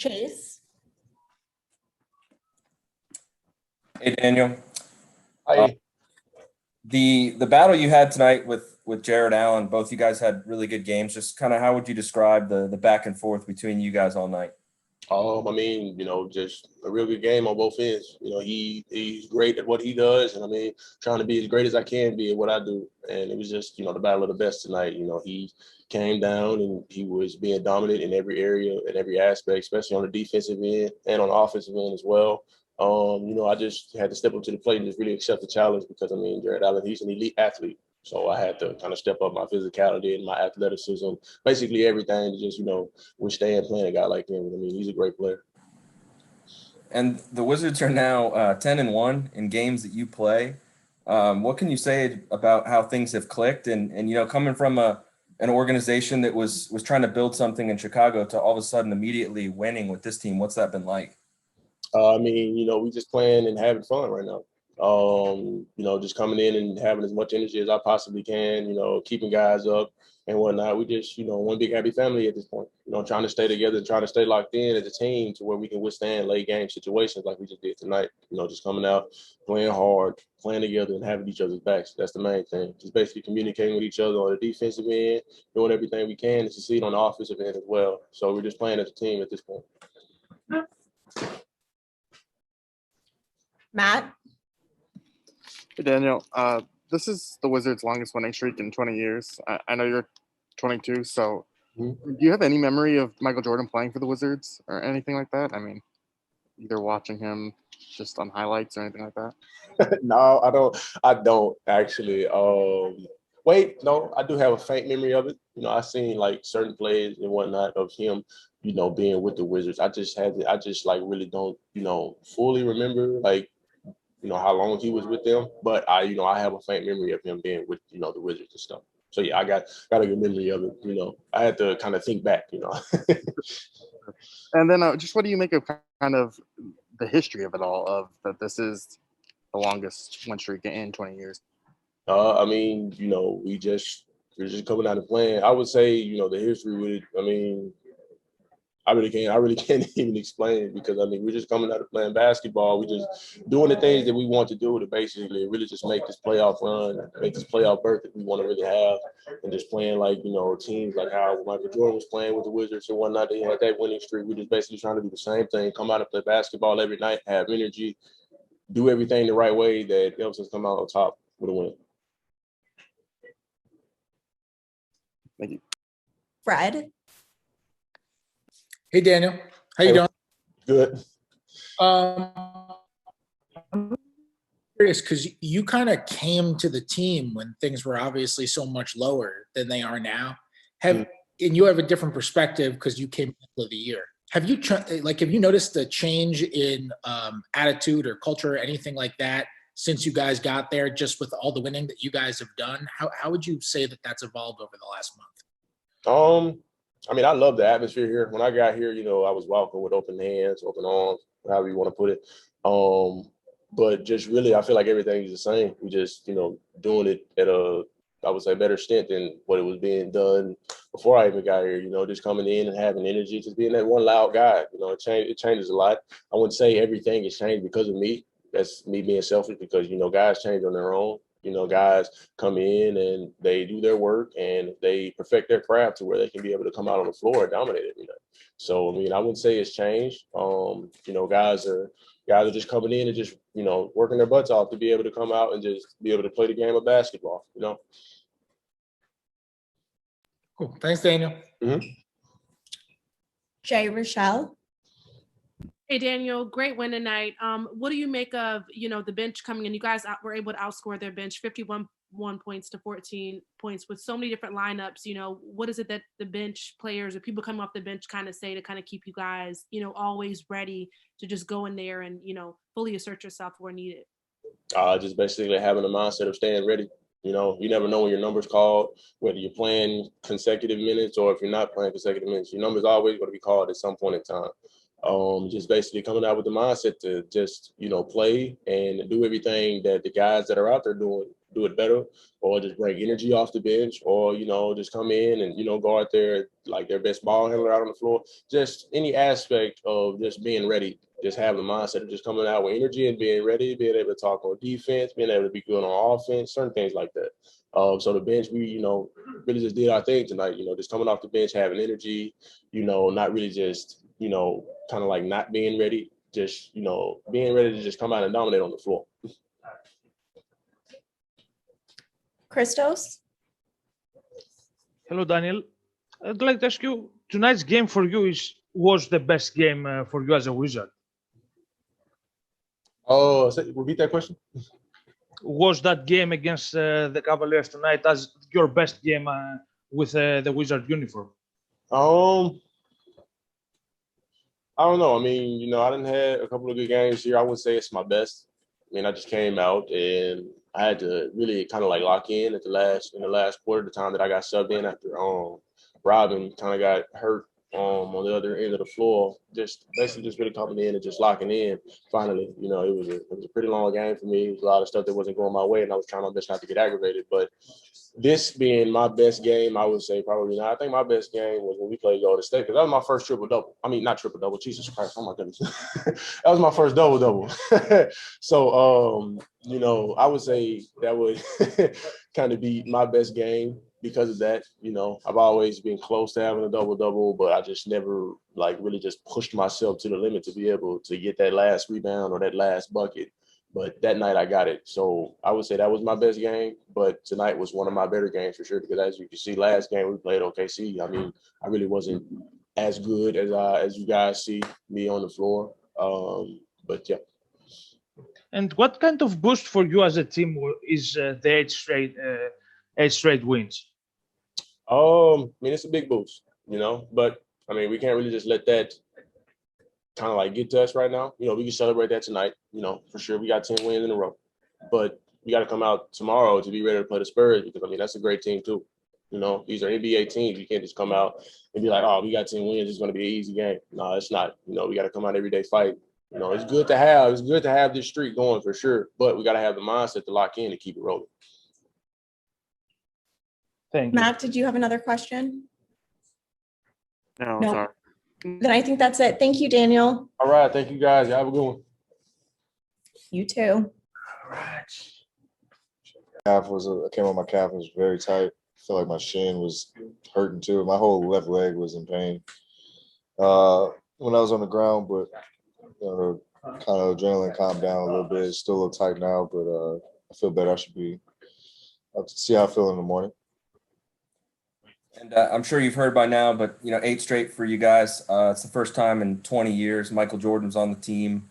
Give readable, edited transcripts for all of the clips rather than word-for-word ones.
Chase. Hey, Daniel. Hi. The battle you had tonight with Jared Allen, both you guys had really good games. Just kind of how would you describe the back and forth between you guys all night? I mean, just a real good game on both ends. He's great at what he does, and I mean, trying to be as great as I can be at what I do. And it was just, the battle of the best tonight. He came down and he was being dominant in every area, in every aspect, especially on the defensive end and on the offensive end as well. I just had to step up to the plate and just really accept the challenge because, I mean, Jared Allen, he's an elite athlete. So I had to kind of step up my physicality and my athleticism, basically everything to just, withstand playing a guy like him. I mean, he's a great player. And the Wizards are now 10-1 in games that you play. What can you say about how things have clicked? And coming from an organization that was trying to build something in Chicago to all of a sudden immediately winning with this team, what's that been like? I mean, we just playing and having fun right now. Just coming in and having as much energy as I possibly can, keeping guys up and whatnot. We just, one big happy family at this point, trying to stay together and trying to stay locked in as a team to where we can withstand late game situations like we just did tonight. Just coming out, playing hard, playing together and having each other's backs. That's the main thing. Just basically communicating with each other on the defensive end, doing everything we can to succeed on the offensive end as well. So we're just playing as a team at this point. Matt. Hey, Daniel. This is the Wizards' longest winning streak in 20 years. I know you're 22, so do you have any memory of Michael Jordan playing for the Wizards or anything like that? I mean, either watching him just on highlights or anything like that? No, I don't actually. Wait, no, I do have a faint memory of it. I've seen like certain plays and whatnot of him, being with the Wizards. I just really don't, fully remember like, how long he was with them. But I have a faint memory of him being with, the Wizards and stuff. So yeah, I got a good memory of it. I had to kind of think back, And then just what do you make of kind of the history of it all, of that this is the longest win streak in 20 years? I mean, we're just coming out and playing. I would say, the history with it, I mean, I really can't even explain it because, I mean, we're just coming out of playing basketball. We're just doing the things that we want to do to basically really just make this playoff run, make this playoff berth that we want to really have, and just playing like, teams like how Michael Jordan was playing with the Wizards and whatnot. They had that winning streak. We're just basically trying to do the same thing, come out and play basketball every night, have energy, do everything the right way that helps us come out on top with a win. Thank you. Fred. Hey, Daniel. How you doing? Good. I'm curious because you kind of came to the team when things were obviously so much lower than they are now. And you have a different perspective because you came middle of the year. Have you noticed a change in attitude or culture or anything like that since you guys got there, just with all the winning that you guys have done? How would you say that that's evolved over the last month? I mean, I love the atmosphere here. When I got here, I was welcomed with open hands, open arms, however you want to put it. But just really, I feel like everything is the same. We just, doing it at I would say, better extent than what it was being done before I even got here. Just coming in and having energy, just being that one loud guy. It changes a lot. I wouldn't say everything has changed because of me. That's me being selfish because, guys change on their own. Guys come in and they do their work and they perfect their craft to where they can be able to come out on the floor and dominate it. So, I mean, I wouldn't say it's changed. Guys are just coming in and just, working their butts off to be able to come out and just be able to play the game of basketball, Cool. Thanks, Daniel. Mm-hmm. Jay Rochelle. Hey, Daniel, great win tonight. What do you make of, the bench coming in? You guys were able to outscore their bench 51 points to 14 points with so many different lineups. What is it that the bench players or people coming off the bench kind of say to kind of keep you guys, always ready to just go in there and, fully assert yourself where needed? Just basically having a mindset of staying ready. You never know when your number's called, whether you're playing consecutive minutes or if you're not playing consecutive minutes. Your number's always going to be called at some point in time. Just basically coming out with the mindset to just, play and do everything that the guys that are out there doing, do it better, or just bring energy off the bench, or, just come in and, go out there like their best ball handler out on the floor. Just any aspect of just being ready, just having the mindset of just coming out with energy and being ready, being able to talk on defense, being able to be good on offense, certain things like that. So the bench, we, really just did our thing tonight, just coming off the bench, having energy, not really just, kind of like not being ready, just, being ready to just come out and dominate on the floor. Christos? Hello, Daniel. I'd like to ask you, tonight's game for you was the best game for you as a Wizard. Oh, repeat that question. Was that game against the Cavaliers tonight as your best game with the Wizard uniform? I don't know. I mean, I done had a couple of good games here. I wouldn't say it's my best. I mean, I just came out and I had to really kind of like lock in in the last quarter, the time that I got subbed in after Robin kind of got hurt on the other end of the floor. Just basically just really coming in and just locking in. Finally, it was a pretty long game for me. It was a lot of stuff that wasn't going my way, and I was trying my best not to get aggravated. But this being my best game, I would say probably not. I think my best game was when we played Golden State, because that was my first triple-double. I mean, not triple-double. Jesus Christ. Oh, my goodness. That was my first double-double. So, I would say that would kind of be my best game because of that. I've always been close to having a double-double, but I just never, really just pushed myself to the limit to be able to get that last rebound or that last bucket. But that night I got it. So I would say that was my best game. But tonight was one of my better games for sure, because as you can see, last game we played OKC. I mean, I really wasn't as good as you guys see me on the floor. But yeah. And what kind of boost for you as a team is the eight straight wins? I mean, it's a big boost, but I mean, we can't really just let that kind of like get to us right now. We can celebrate that tonight, for sure. We got 10 wins in a row, but we got to come out tomorrow to be ready to play the Spurs, because I mean, that's a great team too. These are NBA teams. You can't just come out and be like, oh, we got 10 wins, it's going to be an easy game. No, it's not. We got to come out every day, fight. It's good to have this streak going for sure, but we got to have the mindset to lock in and keep it rolling. Thank you. Matt, did you have another question? No, No. sorry. Then I think that's it. Thank you, Daniel. All right. Thank you, guys. Have a good one. You too. I came on my calf, was very tight. I feel like my shin was hurting too. My whole left leg was in pain when I was on the ground, but the kind of adrenaline calmed down a little bit. It's still a little tight now, but I feel better. I'll see how I feel in the morning. And I'm sure you've heard by now, but 8 straight for you guys. It's the first time in 20 years Michael Jordan's on the team.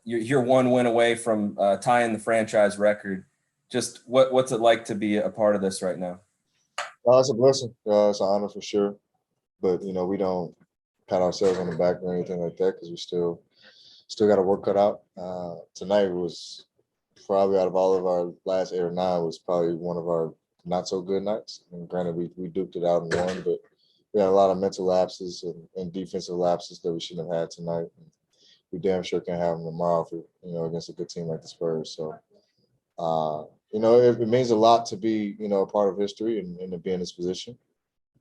You're one win away from tying the franchise record. Just what's it like to be a part of this right now? It's a blessing. It's an honor for sure. But we don't pat ourselves on the back or anything like that, because we still got a work cut out. Tonight was probably, out of all of our last 8 or 9, was probably one of our not so good nights. And granted, we duked it out and won, but we had a lot of mental lapses and defensive lapses that we shouldn't have had tonight. And we damn sure can have them tomorrow against a good team like the Spurs. So, it means a lot to be, a part of history and to be in this position.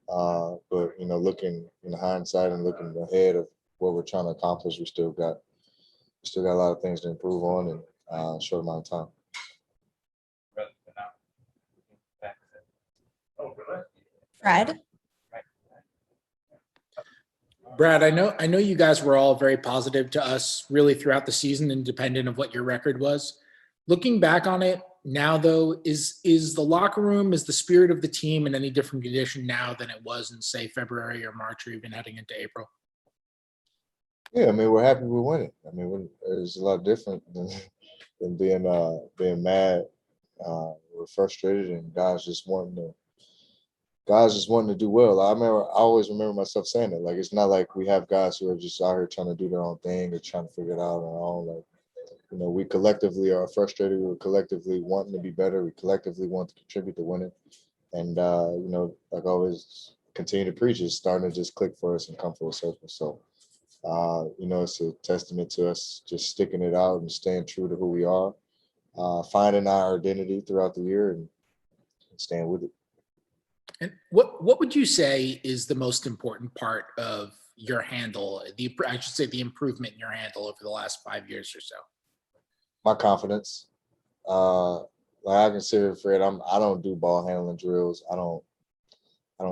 But looking in hindsight and looking ahead of what we're trying to accomplish, we still got a lot of things to improve on in a short amount of time. Fred? Brad, I know you guys were all very positive to us really throughout the season, independent of what your record was. Looking back on it now, though, is the locker room, is the spirit of the team in any different condition now than it was in, say, February or March, or even heading into April? Yeah, I mean, we're happy we win it. I mean, it's a lot different than being mad. We're frustrated, and guys just wanting to do well. I always remember myself saying it. Like, it's not like we have guys who are just out here trying to do their own thing or trying to figure it out on their own. Like, we collectively are frustrated. We're collectively wanting to be better. We collectively want to contribute to winning. And, like I always continue to preach, it's starting to just click for us and come full circle. So It's a testament to us just sticking it out and staying true to who we are, finding our identity throughout the year and staying with it. And what would you say is the most important part of your handle? I should say the improvement in your handle over the last 5 years or so. My confidence. Like I consider Fred, I don't do ball handling drills. I don't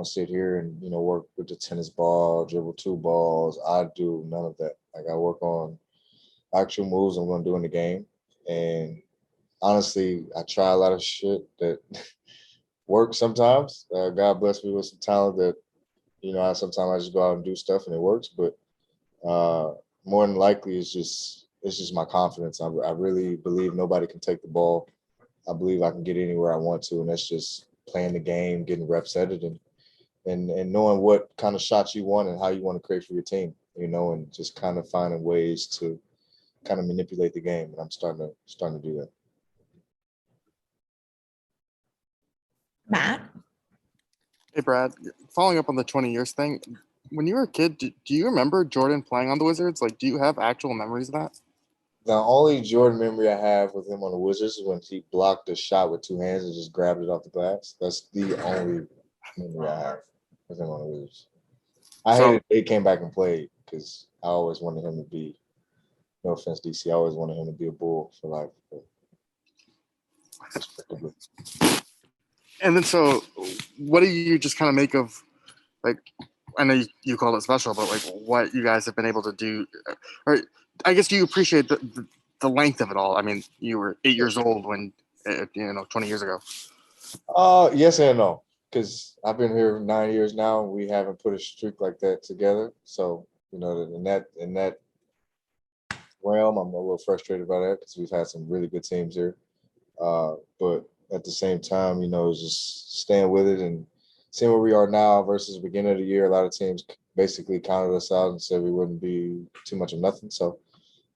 sit here and work with the tennis ball, dribble 2 balls. I do none of that. Like I work on actual moves I'm going to do in the game. And honestly, I try a lot of shit that works sometimes. God bless me with some talent that sometimes I just go out and do stuff and it works. But more than likely, it's just my confidence. I really believe nobody can take the ball. I believe I can get anywhere I want to, and that's just playing the game, getting reps at it, and knowing what kind of shots you want and how you want to create for your team, and just kind of finding ways to kind of manipulate the game. And I'm starting to do that. Matt? Hey, Brad, following up on the 20 years thing, when you were a kid, do you remember Jordan playing on the Wizards? Like, do you have actual memories of that? The only Jordan memory I have with him on the Wizards is when he blocked a shot with 2 hands and just grabbed it off the glass. That's the only memory I have with him on the Wizards. I hated they came back and played because I always wanted him to be, no offense, DC, I always wanted him to be a Bull for life. And then, so what do you just kind of make of, like, I know you call it special, but like what you guys have been able to do, or I guess do you appreciate the length of it all? I mean, you were 8 years old when, 20 years ago. Yes and no, because I've been here 9 years now. And we haven't put a streak like that together. So, in that realm, I'm a little frustrated by that because we've had some really good teams here. But at the same time, it's just staying with it and seeing where we are now versus the beginning of the year. A lot of teams basically counted us out and said we wouldn't be too much of nothing. So,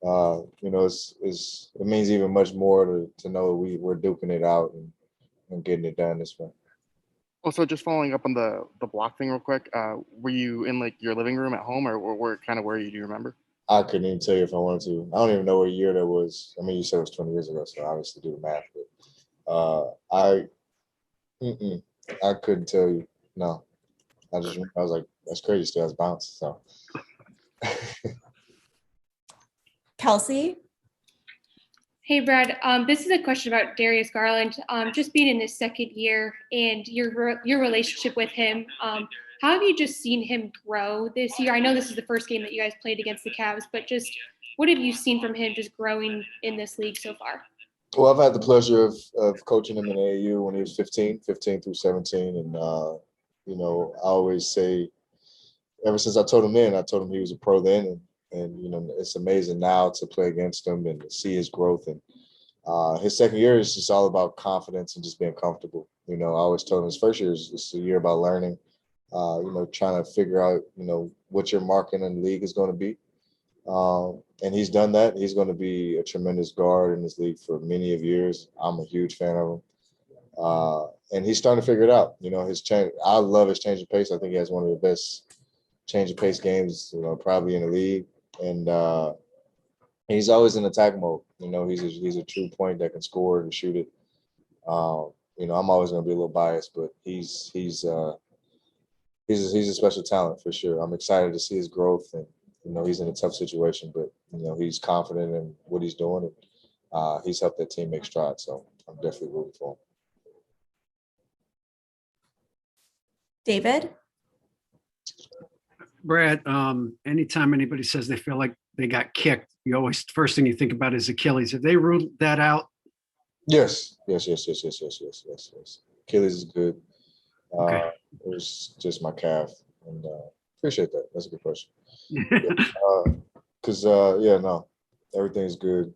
it means even much more to know we're duking it out and getting it done this way. Also, just following up on the block thing real quick, were you in like your living room at home or where you do you remember? I couldn't even tell you if I wanted to. I don't even know what year that was. I mean, you said it was 20 years ago, so obviously do the math. But I couldn't tell you. No, I was like, that's crazy. Still has bounce. So, Kelsey? Hey, Brad. This is a question about Darius Garland. Just being in his second year and your relationship with him. How have you just seen him grow this year? I know this is the first game that you guys played against the Cavs, but just what have you seen from him just growing in this league so far? Well, I've had the pleasure of coaching him in AAU when he was 15 through 17. And, I always say, ever since I told him he was a pro then. And it's amazing now to play against him and to see his growth. And his second year is just all about confidence and just being comfortable. I always told him his first year is a year about learning, trying to figure out, what your marking in the league is going to be. And he's done that. He's going to be a tremendous guard in this league for many of years. I'm a huge fan of him. And he's starting to figure it out. His change. I love his change of pace. I think he has one of the best change of pace games, probably in the league. And he's always in attack mode. He's a true point that can score and shoot it. I'm always going to be a little biased, but he's a special talent for sure. I'm excited to see his growth, and he's in a tough situation, but he's confident in what he's doing, and he's helped that team make strides. So I'm definitely rooting for him. David? Brad, anytime anybody says they feel like they got kicked, first thing you think about is Achilles. Have they ruled that out? Yes. Achilles is good. Okay. It was just my calf, and appreciate that. That's a good question. Because everything's good.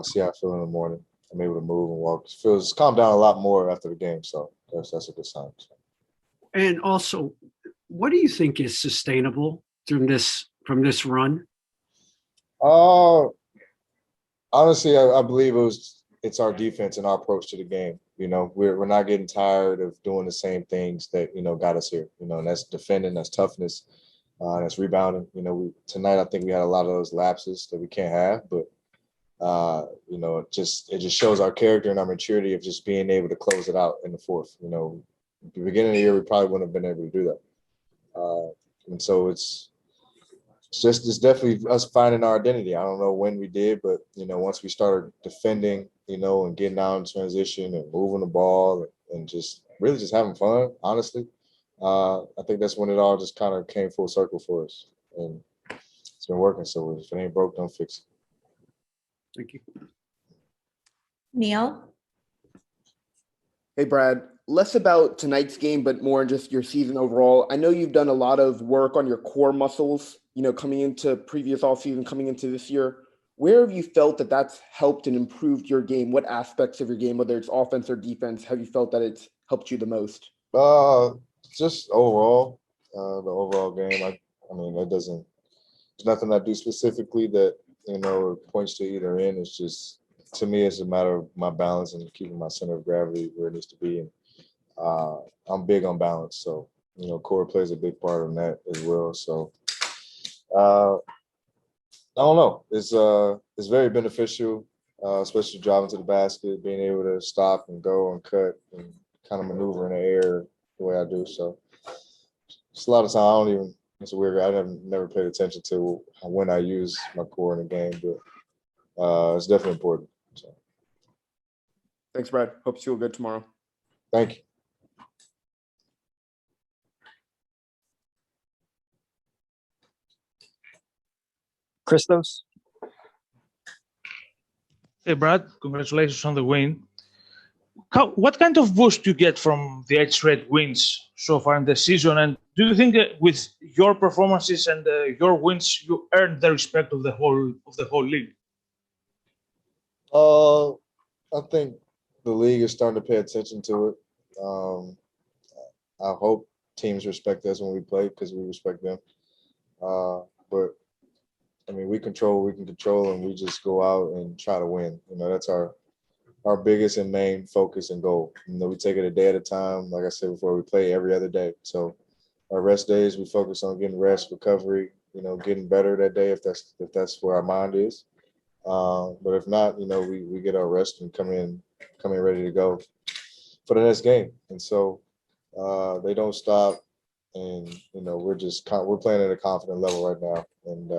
See how I feel in the morning. I'm able to move and walk. Feels calmed down a lot more after the game, so that's a good sign. And also, what do you think is sustainable from this run? Honestly, I believe it's our defense and our approach to the game. We're not getting tired of doing the same things that got us here. And that's defending, that's toughness, That's rebounding. Tonight I think we had a lot of those lapses that we can't have, but it just shows our character and our maturity of just being able to close it out in the fourth. At the beginning of the year we probably wouldn't have been able to do that, and so it's definitely us finding our identity. I don't know when we did, but once we started defending, and getting out in transition and moving the ball and just really just having fun, honestly, I think that's when it all just kind of came full circle for us, and it's been working. So if it ain't broke, don't fix it. Thank you. Neil, Hey, Brad. Less about tonight's game, but more just your season overall. I know you've done a lot of work on your core muscles, coming into previous offseason, coming into this year. Where have you felt that that's helped and improved your game? What aspects of your game, whether it's offense or defense, have you felt that it's helped you the most? Just overall, the overall game. I mean, there's nothing I do specifically that points to either end. It's just, to me, it's a matter of my balance and keeping my center of gravity where it needs to be. And I'm big on balance, so core plays a big part in that as well. So I don't know. It's very beneficial, especially driving to the basket, being able to stop and go and cut and kind of maneuver in the air the way I do. So it's a lot of time I don't even. It's weird. I never paid attention to when I use my core in the game, but it's definitely important. So. Thanks, Brad. Hope you feel good tomorrow. Thank you. Christos? Hey, Brad, congratulations on the win. What kind of boost do you get from the 8 straight wins so far in the season? And do you think with your performances and your wins, you earned the respect of the whole league? I think the league is starting to pay attention to it. I hope teams respect us when we play because we respect them. But I mean, we control what we can control, and we just go out and try to win. That's our biggest and main focus and goal. We take it a day at a time. Like I said before, we play every other day. So our rest days, we focus on getting rest, recovery, getting better that day if that's where our mind is. But if not, we get our rest and come in ready to go for the next game. And so they don't stop, and we're playing at a confident level right now. And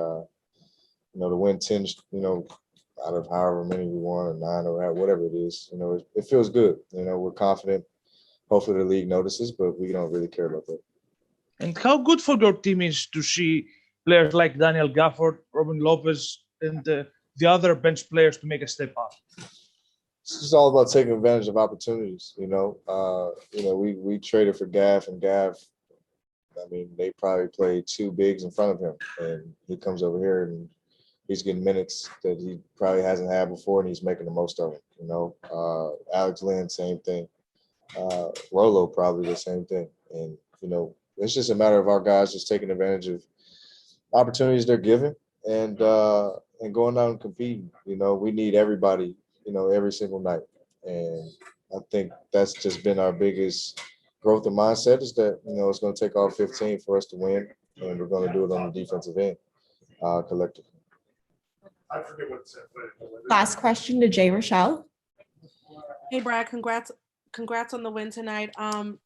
to win 10, out of however many we won, or 9 or whatever it is, it feels good. We're confident. Hopefully the league notices, but we don't really care about that. And how good for your team is to see players like Daniel Gafford, Robin Lopez, and the other bench players to make a step up? It's just all about taking advantage of opportunities. We traded for Gaff, and Gaff, I mean, they probably played 2 bigs in front of him, and he comes over here and he's getting minutes that he probably hasn't had before, and he's making the most of it. Alex Lynn, same thing. Rolo, probably the same thing. And it's just a matter of our guys just taking advantage of opportunities they're given and going out and competing. We need everybody, every single night. And I think that's just been our biggest growth and mindset is that, it's going to take all 15 for us to win, and we're going to do it on the defensive end collectively. I forget what it said. Last question to Jay Rochelle. Hey, Brad, congrats on the win tonight.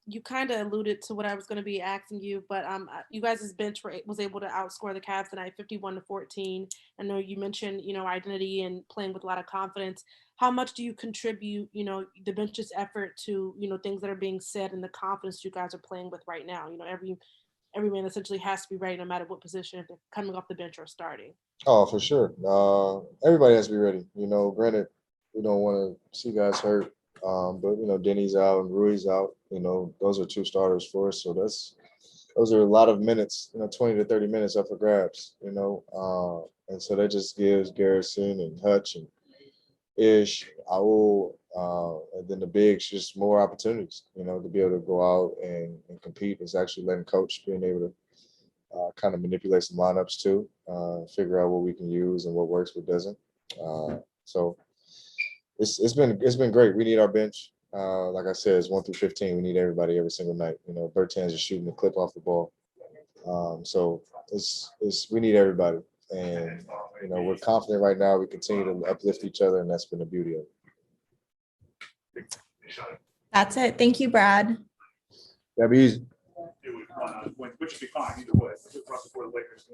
You kind of alluded to what I was going to be asking you, but you guys' bench was able to outscore the Cavs tonight 51-14. I know you mentioned, identity and playing with a lot of confidence. How much do you contribute, the bench's effort to, things that are being said and the confidence you guys are playing with right now? Every man essentially has to be ready no matter what position, if they're coming off the bench or starting. Oh, for sure. Everybody has to be ready. Granted, we don't want to see guys hurt. But Denny's out and Rui's out. Those are 2 starters for us. So those are a lot of minutes. 20 to 30 minutes up for grabs. And so that just gives Garrison and Hutch and Ish, Aul, and then the bigs just more opportunities. To be able to go out and compete. Is actually letting coach being able to kind of manipulate some lineups too, figure out what we can use and what works, what doesn't. So. It's been great. We need our bench. Like I said, it's 1 through 15. We need everybody every single night. Bertans is shooting the clip off the ball. So we need everybody. And, you know, we're confident right now. We continue to uplift each other, and that's been the beauty of it. That's it. Thank you, Brad. That'd be easy. Which would be fine either way. Across the board, Lakers.